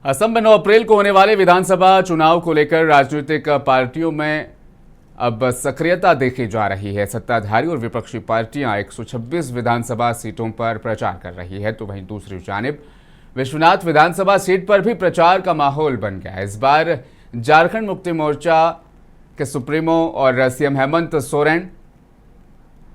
असम में 9 अप्रैल को होने वाले विधानसभा चुनाव को लेकर राजनीतिक पार्टियों में अब सक्रियता देखी जा रही है। सत्ताधारी और विपक्षी पार्टियां 126 विधानसभा सीटों पर प्रचार कर रही है, तो वहीं दूसरी जानिब विश्वनाथ विधानसभा सीट पर भी प्रचार का माहौल बन गया है। इस बार झारखंड मुक्ति मोर्चा के सुप्रीमो और सीएम हेमंत सोरेन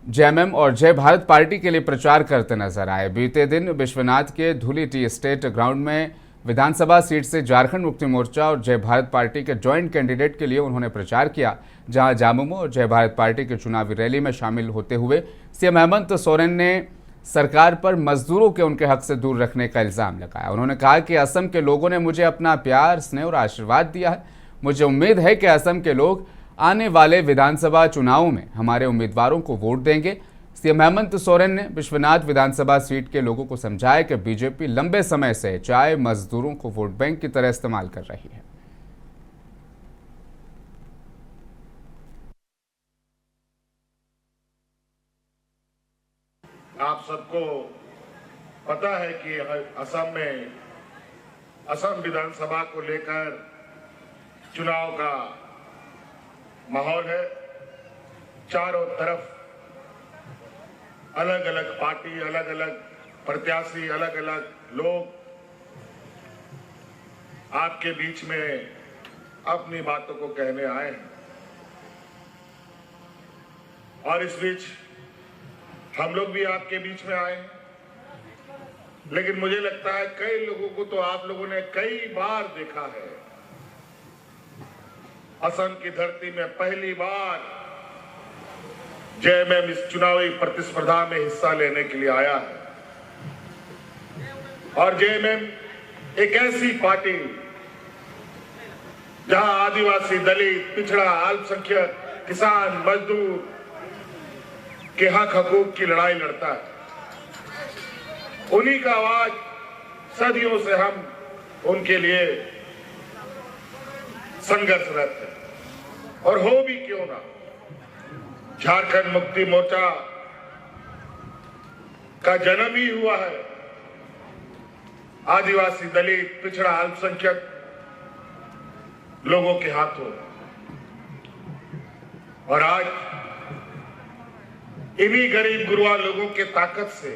जेएमएम और जय भारत पार्टी के लिए प्रचार करते नजर आए। बीते दिन विश्वनाथ के धुली टी एस्टेट ग्राउंड में विधानसभा सीट से झारखंड मुक्ति मोर्चा और जय भारत पार्टी के जॉइंट कैंडिडेट के लिए उन्होंने प्रचार किया, जहां झामुमो और जय भारत पार्टी के चुनावी रैली में शामिल होते हुए सीएम हेमंत सोरेन ने सरकार पर मजदूरों के उनके हक से दूर रखने का इल्जाम लगाया। उन्होंने कहा कि असम के लोगों ने मुझे अपना प्यार, स्नेह और आशीर्वाद दिया है। मुझे उम्मीद है कि असम के लोग आने वाले विधानसभा चुनावों में हमारे उम्मीदवारों को वोट देंगे। सीएम हेमंत सोरेन ने विश्वनाथ विधानसभा सीट के लोगों को समझाया कि बीजेपी लंबे समय से चाय मजदूरों को वोट बैंक की तरह इस्तेमाल कर रही है। आप सबको पता है कि असम में असम विधानसभा को लेकर चुनाव का माहौल है। चारों तरफ अलग अलग पार्टी, अलग अलग प्रत्याशी, अलग अलग लोग आपके बीच में अपनी बातों को कहने आए हैं और इस बीच हम लोग भी आपके बीच में आए हैं। लेकिन मुझे लगता है कई लोगों को तो आप लोगों ने कई बार देखा है। असम की धरती में पहली बार जेएमएम इस चुनावी प्रतिस्पर्धा में हिस्सा लेने के लिए आया है और जेएमएम एक ऐसी पार्टी जहां आदिवासी, दलित, पिछड़ा, अल्पसंख्यक, किसान, मजदूर के हक हकूक की लड़ाई लड़ता है। उन्हीं का आवाज सदियों से हम उनके लिए संघर्षरत है और हो भी क्यों ना। झारखंड मुक्ति मोर्चा का जन्म ही हुआ है आदिवासी, दलित, पिछड़ा, अल्पसंख्यक लोगों के हाथों और आज इन्हीं गरीब गुरुआ लोगों के ताकत से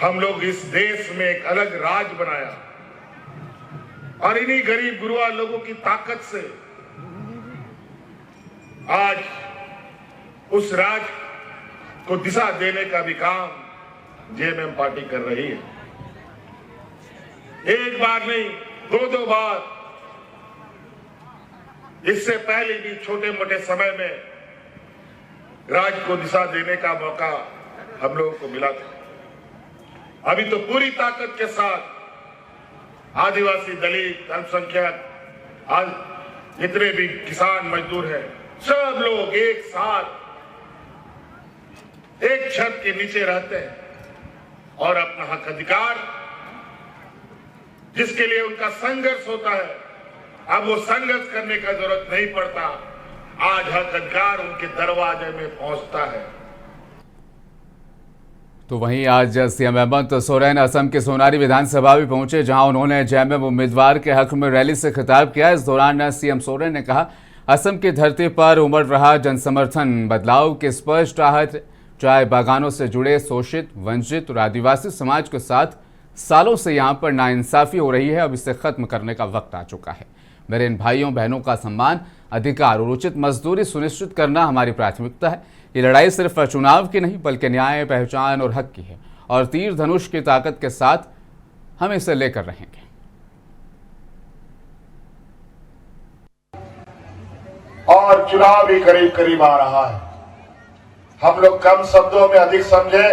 हम लोग इस देश में एक अलग राज बनाया और इन्हीं गरीब गुरुआ लोगों की ताकत से आज उस राज को दिशा देने का भी काम जेएमएम पार्टी कर रही है। एक बार नहीं, दो बार इससे पहले भी छोटे मोटे समय में राज को दिशा देने का मौका हम लोगों को मिला था। अभी तो पूरी ताकत के साथ आदिवासी, दलित, अल्पसंख्यक, आज जितने भी किसान, मजदूर हैं, सब लोग एक साथ एक छत के नीचे रहते हैं और अपना हक अधिकार जिसके लिए उनका संघर्ष होता है, अब वो संघर्ष करने का जरूरत नहीं पड़ता। आज हक अधिकार उनके दरवाजे में पहुंचता है। तो वहीं आज सीएम हेमंत सोरेन असम के सोनारी विधानसभा भी पहुंचे, जहां उन्होंने जेएमएम उम्मीदवार के हक में रैली से खिताब किया। इस दौरान सीएम सोरेन ने कहा, असम की धरती पर उमड़ रहा जनसमर्थन बदलाव की स्पष्ट आहट। चाय बागानों से जुड़े शोषित, वंचित और आदिवासी समाज के साथ सालों से यहाँ पर नाइंसाफी हो रही है। अब इसे खत्म करने का वक्त आ चुका है। मेरे इन भाइयों बहनों का सम्मान, अधिकार और उचित मजदूरी सुनिश्चित करना हमारी प्राथमिकता है। ये लड़ाई सिर्फ चुनाव की नहीं बल्कि न्याय, पहचान और हक की है और तीर धनुष की ताकत के साथ हम इसे लेकर रहेंगे। और चुनाव भी करीब करीब आ रहा है। हम लोग कम शब्दों में अधिक समझे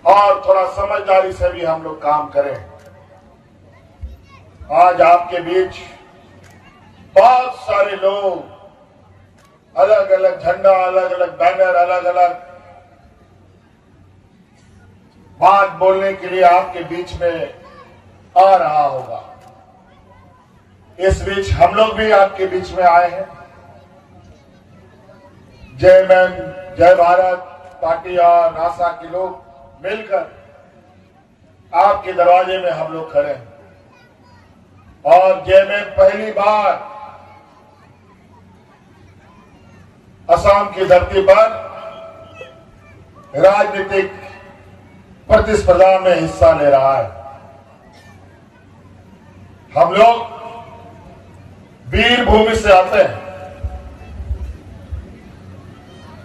और थोड़ा समझदारी से भी हम लोग काम करें। आज आपके बीच बहुत सारे लोग, अलग अलग झंडा, अलग अलग बैनर, अलग अलग बात बोलने के लिए आपके बीच में आ रहा होगा। इस बीच हम लोग भी आपके बीच में आए हैं। जेएमएम, जय भारत पार्टी और नासा के लोग मिलकर आपके दरवाजे में हम लोग खड़े हैं और जैसे पहली बार असम की धरती पर राजनीतिक प्रतिस्पर्धा में हिस्सा ले रहा है। हम लोग वीर भूमि से आते हैं,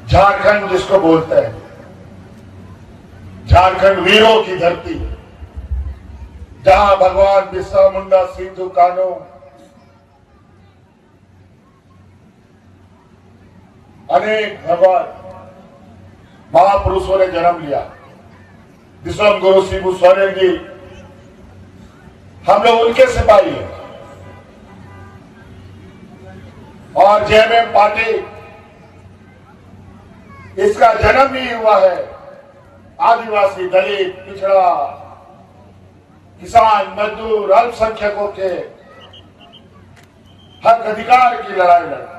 झारखंड जिसको बोलते हैं, झारखंड वीरों की धरती, जहां भगवान बिरसा मुंडा, सिद्धू कान्हू, अनेक भगवान महापुरुषों ने जन्म लिया। विश्व गुरु शिबू सोरेन जी, हम लोग उनके सिपाही हैं। और जेएमएम पार्टी, इसका जन्म ही हुआ है आदिवासी, दलित, पिछड़ा, किसान, मजदूर, अल्पसंख्यकों के हक अधिकार की लड़ाई लड़ा।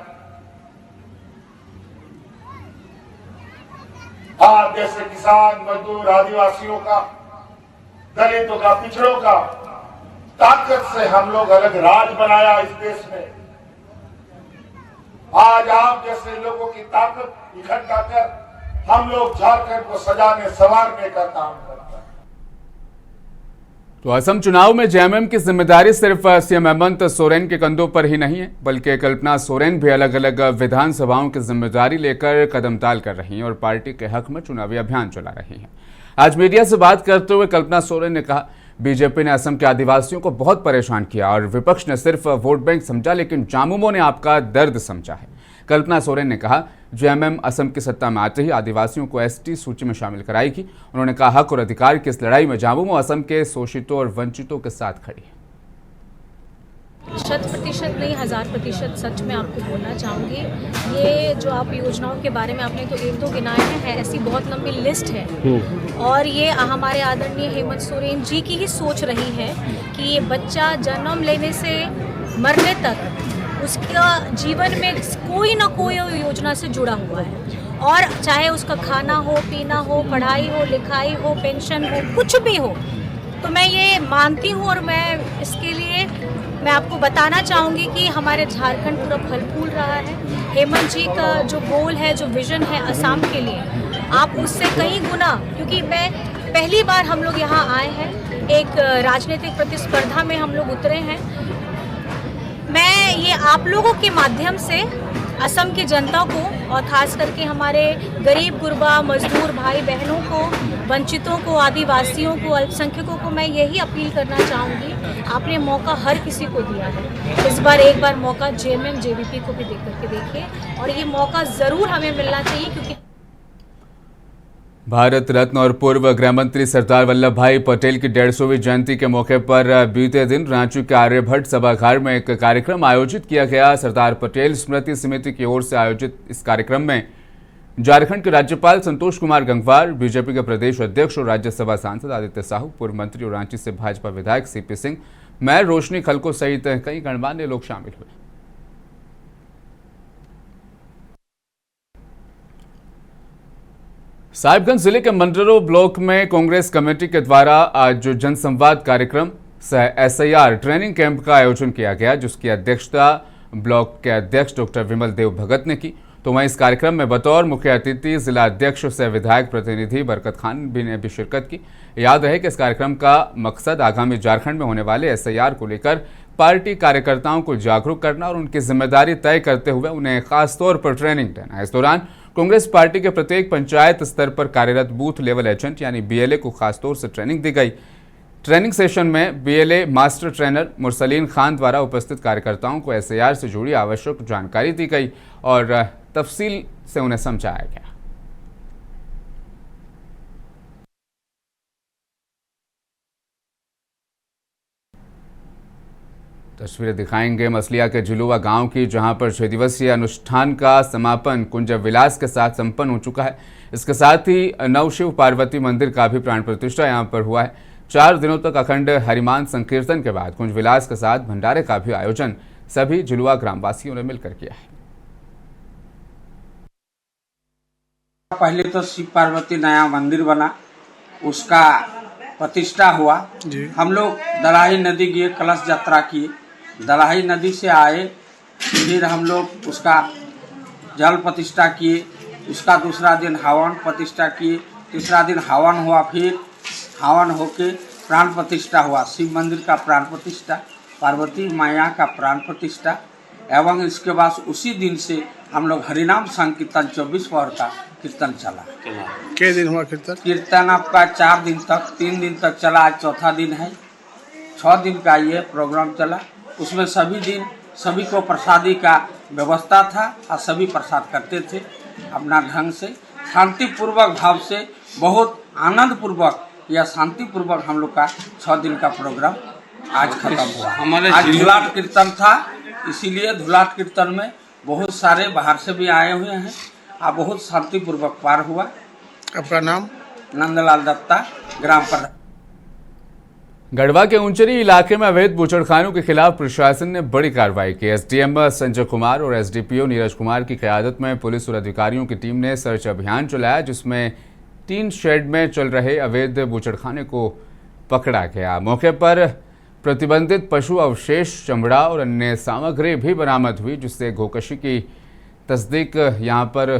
आज जैसे किसान, मजदूर, आदिवासियों का, दलितों का, पिछड़ों का ताकत से हम लोग अलग राज बनाया इस देश में। आज आप जैसे लोगों की ताकत इकट्ठा कर हम लोग झारखंड को सजाने संवारने का काम करते हैं। तो असम चुनाव में जेएमएम की जिम्मेदारी सिर्फ सीएम हेमंत सोरेन के कंधों पर ही नहीं है, बल्कि कल्पना सोरेन भी अलग अलग विधानसभाओं की जिम्मेदारी लेकर कदमताल कर रही हैं और पार्टी के हक में चुनावी अभियान चला रही हैं। आज मीडिया से बात करते हुए कल्पना सोरेन ने कहा, बीजेपी ने असम के आदिवासियों को बहुत परेशान किया और विपक्ष ने सिर्फ वोट बैंक समझा, लेकिन जामुमो ने आपका दर्द समझा है। कल्पना सोरेन ने कहा, जेएमएम असम की सत्ता में आते ही आदिवासियों को एसटी सूची में शामिल कराएगी। उन्होंने कहा, हक और अधिकार की इस लड़ाई में जामुमो असम के शोषितों और वंचितों के साथ खड़ी है। 100% नहीं, 1000% सच में आपको बोलना चाहूँगी। ये जो आप योजनाओं के बारे में आपने तो एक दो गिनाए हैं, ऐसी बहुत लंबी लिस्ट है और ये हमारे आदरणीय हेमंत सोरेन जी की ही सोच रही है कि ये बच्चा जन्म लेने से मरने तक उसका जीवन में कोई ना कोई योजना से जुड़ा हुआ है, और चाहे उसका खाना हो, पीना हो, पढ़ाई हो, लिखाई हो, पेंशन हो, कुछ भी हो। तो मैं ये मानती हूँ और मैं इसके लिए मैं आपको बताना चाहूँगी कि हमारे झारखंड पूरा फल फूल रहा है। हेमंत जी का जो गोल है, जो विजन है असम के लिए, आप उससे कई गुना, क्योंकि मैं पहली बार हम लोग यहाँ आए हैं, एक राजनीतिक प्रतिस्पर्धा में हम लोग उतरे हैं। मैं ये आप लोगों के माध्यम से असम की जनता को और ख़ास करके हमारे गरीब गुरबा मजदूर भाई बहनों को, वंचितों को, आदिवासियों को, अल्पसंख्यकों को मैं यही अपील करना चाहूँगी, आपने मौका हर किसी को दिया है, इस बार एक बार मौका जेएमएम जेवीपी को भी दे करके देखिए और ये मौका ज़रूर हमें मिलना चाहिए। क्योंकि भारत रत्न और पूर्व गृह मंत्री सरदार वल्लभ भाई पटेल की 150वीं जयंती के मौके पर बीते दिन रांची के आर्यभट्ट सभागार में एक कार्यक्रम आयोजित किया गया। सरदार पटेल स्मृति समिति की ओर से आयोजित इस कार्यक्रम में झारखंड के राज्यपाल संतोष कुमार गंगवार, बीजेपी के प्रदेश अध्यक्ष और राज्यसभा सांसद आदित्य साहू, पूर्व मंत्री और रांची से भाजपा विधायक सीपी सिंह, मेयर रोशनी खलको सहित कई गणमान्य लोग शामिल हुए। साहिबगंज जिले के मंडरो ब्लॉक में कांग्रेस कमेटी के द्वारा आज जो जनसंवाद कार्यक्रम सह एसआईआर ट्रेनिंग कैंप का आयोजन किया गया, जिसकी अध्यक्षता ब्लॉक के अध्यक्ष डॉक्टर विमल देव भगत ने की। तो वहीं इस कार्यक्रम में बतौर मुख्य अतिथि जिला अध्यक्ष सह विधायक प्रतिनिधि बरकत खान ने भी शिरकत की। याद रहे कि इस कार्यक्रम का मकसद आगामी झारखंड में होने वाले एसआईआर को लेकर पार्टी कार्यकर्ताओं को जागरूक करना और उनकी जिम्मेदारी तय करते हुए उन्हें खासतौर पर ट्रेनिंग देना। इस दौरान कांग्रेस पार्टी के प्रत्येक पंचायत स्तर पर कार्यरत बूथ लेवल एजेंट यानी बीएलए को खासतौर से ट्रेनिंग दी गई। ट्रेनिंग सेशन में BLA master trainer Mursaleen Khan द्वारा उपस्थित कार्यकर्ताओं को एसआईआर से जुड़ी आवश्यक जानकारी दी गई और तफसील से उन्हें समझाया गया। तस्वीरें दिखाएंगे मसलिया के झुलुआ गांव की, जहां पर 6 दिवसीय अनुष्ठान का समापन कुंज विलास के साथ संपन्न हो चुका है। इसके साथ ही नवशिव पार्वती मंदिर का भी प्राण प्रतिष्ठा यहां पर हुआ है। 4 दिनों तक अखंड हरिमान संकीर्तन के बाद कुंज विलास के साथ भंडारे का भी आयोजन सभी झुलुआ ग्रामवासियों ने मिलकर किया है। पहले तो शिव पार्वती नया मंदिर बना, उसका प्रतिष्ठा हुआ। हम लोग दराही नदी गए, कलश यात्रा किए, दराही नदी से आए, फिर हम लोग उसका जल प्रतिष्ठा किए, उसका दूसरा दिन हवन प्रतिष्ठा किए, तीसरा दिन हवन हुआ, फिर हवन होके प्राण प्रतिष्ठा हुआ, शिव मंदिर का प्राण प्रतिष्ठा, पार्वती मैया का प्राण प्रतिष्ठा, एवं इसके बाद उसी दिन से हम लोग हरिनाम संकीर्तन 24 पहर का कीर्तन चला। कितने दिन हुआ कीर्तन? कीर्तन आपका 4 दिन तक, 3 दिन तक चला, आज चौथा दिन है। 6 दिन का ये प्रोग्राम चला। उसमें सभी दिन सभी को प्रसादी का व्यवस्था था और सभी प्रसाद करते थे अपना ढंग से, शांतिपूर्वक भाव से, बहुत आनंद पूर्वक या शांतिपूर्वक हम लोग का 6 दिन का प्रोग्राम आज खत्म हुआ। आज धुलाट कीर्तन था, इसीलिए धुलाट कीर्तन में बहुत सारे बाहर से भी आए हुए हैं और बहुत शांतिपूर्वक पार हुआ। आपका नाम? नंदलाल दत्ता, ग्राम प्रधान। गढ़वा के ऊंचरी इलाके में अवैध बूचड़खानों के खिलाफ प्रशासन ने बड़ी कार्रवाई की। एसडीएम संजय कुमार और एसडीपीओ नीरज कुमार की क़यादत में पुलिस और अधिकारियों की टीम ने सर्च अभियान चलाया, जिसमें 3 शेड में चल रहे अवैध बूचड़खाने को पकड़ा गया। मौके पर प्रतिबंधित पशु अवशेष, चमड़ा और अन्य सामग्री भी बरामद हुई, जिससे गोकशी की तस्दीक यहां पर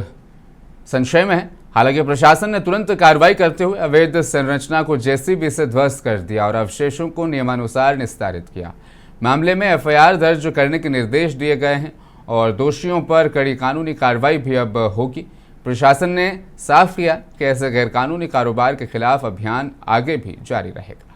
संशय में है। हालांकि प्रशासन ने तुरंत कार्रवाई करते हुए अवैध संरचना को जेसीबी से ध्वस्त कर दिया और अवशेषों को नियमानुसार निस्तारित किया। मामले में एफआईआर दर्ज करने के निर्देश दिए गए हैं और दोषियों पर कड़ी कानूनी कार्रवाई भी अब होगी। प्रशासन ने साफ किया कि ऐसे गैरकानूनी कारोबार के खिलाफ अभियान आगे भी जारी रहेगा।